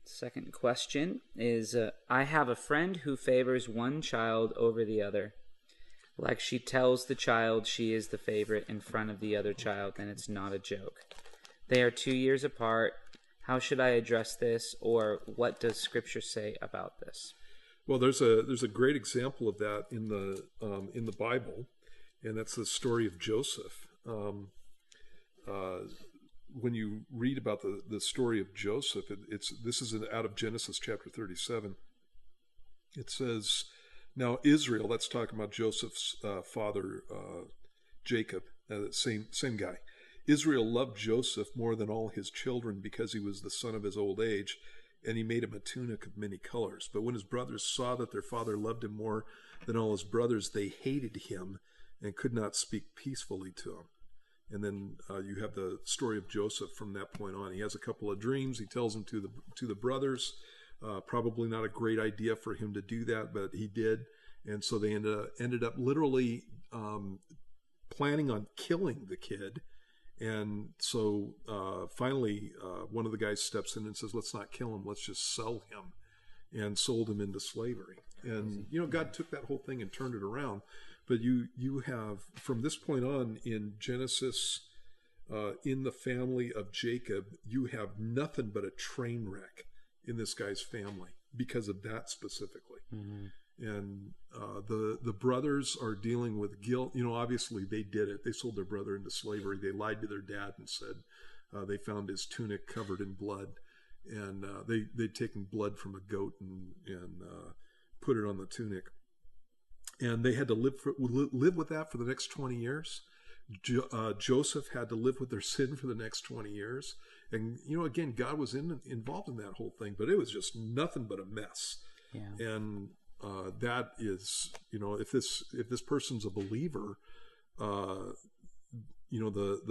Second question is, I have a friend who favors one child over the other. Like she tells the child she is the favorite in front of the other child, and it's not a joke. They are 2 years apart. How should I address this, or what does Scripture say about this? Well, there's a great example of that in the Bible, and that's the story of Joseph. When you read about the story of Joseph, this is out of Genesis chapter 37. It says, now Israel, that's talking about Joseph's father, Jacob, same guy. Israel loved Joseph more than all his children because he was the son of his old age, and he made him a tunic of many colors. But when his brothers saw that their father loved him more than all his brothers, they hated him and could not speak peacefully to him. And then you have the story of Joseph from that point on. He has a couple of dreams. He tells them to the brothers. Probably not a great idea for him to do that, but he did. And so they ended up literally planning on killing the kid. And so finally, one of the guys steps in and says, let's not kill him, let's just sell him, and sold him into slavery. And, God took that whole thing and turned it around. But you have, from this point on in Genesis, in the family of Jacob, you have nothing but a train wreck in this guy's family because of that specifically. Mm-hmm. And the brothers are dealing with guilt. Obviously they did it. They sold their brother into slavery. They lied to their dad and said they found his tunic covered in blood, and they'd taken blood from a goat and put it on the tunic. And they had to live with that for the next 20 years. Joseph had to live with their sin for the next 20 years. And, again, God was involved in that whole thing, but it was just nothing but a mess. Yeah. And that is, if this person's a believer, the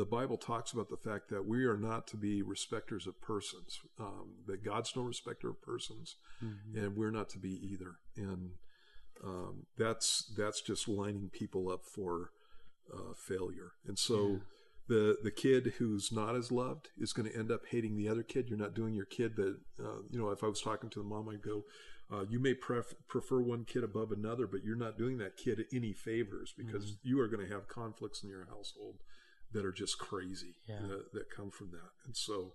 Bible talks about the fact that we are not to be respecters of persons, that God's no respecter of persons, mm-hmm. and we're not to be either. And that's just lining people up for failure. And so the kid who's not as loved is going to end up hating the other kid. You're not doing your kid that, if I was talking to the mom, I'd go, you may prefer one kid above another, but you're not doing that kid any favors, because mm-hmm. you are going to have conflicts in your household that are just crazy, that come from that. And so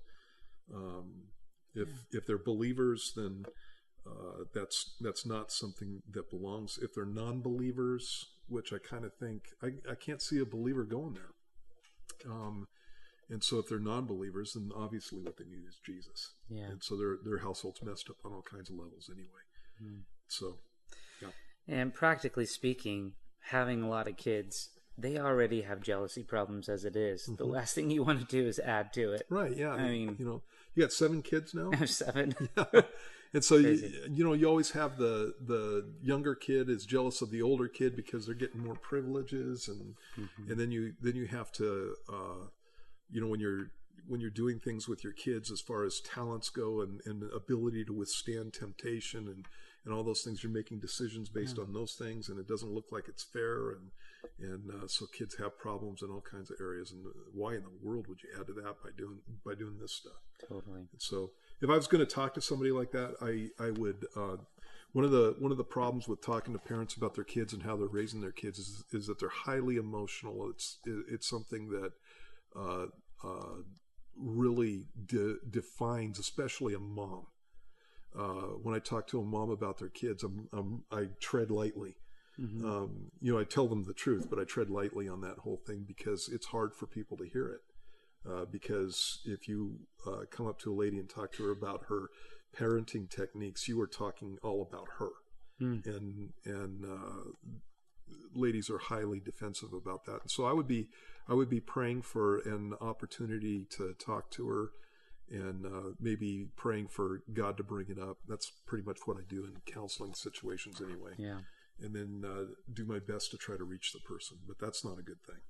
if they're believers, then that's not something that belongs. If they're non-believers, which I kind of think, I can't see a believer going there. And so if they're non-believers, then obviously what they need is Jesus. Yeah. And so their household's messed up on all kinds of levels anyway. Mm. So, yeah. And practically speaking, having a lot of kids, they already have jealousy problems as it is. Mm-hmm. The last thing you want to do is add to it. Right, yeah. I mean, you got 7 kids now? I have 7. Yeah. And so, you always have the younger kid is jealous of the older kid because they're getting more privileges. And mm-hmm. and then you have to, when you're doing things with your kids as far as talents go and ability to withstand temptation and all those things, you're making decisions based on those things, and it doesn't look like it's fair. And so kids have problems in all kinds of areas. And why in the world would you add to that by doing this stuff? Totally. And so if I was going to talk to somebody like that, I would, one of the problems with talking to parents about their kids and how they're raising their kids is that they're highly emotional. It's something that really defines, especially a mom. When I talk to a mom about their kids, I tread lightly. Mm-hmm. I tell them the truth, but I tread lightly on that whole thing because it's hard for people to hear it. Because if you come up to a lady and talk to her about her parenting techniques, you are talking all about her. And ladies are highly defensive about that. And so I would be praying for an opportunity to talk to her, and maybe praying for God to bring it up. That's pretty much what I do in counseling situations anyway. Yeah. And then do my best to try to reach the person, but that's not a good thing.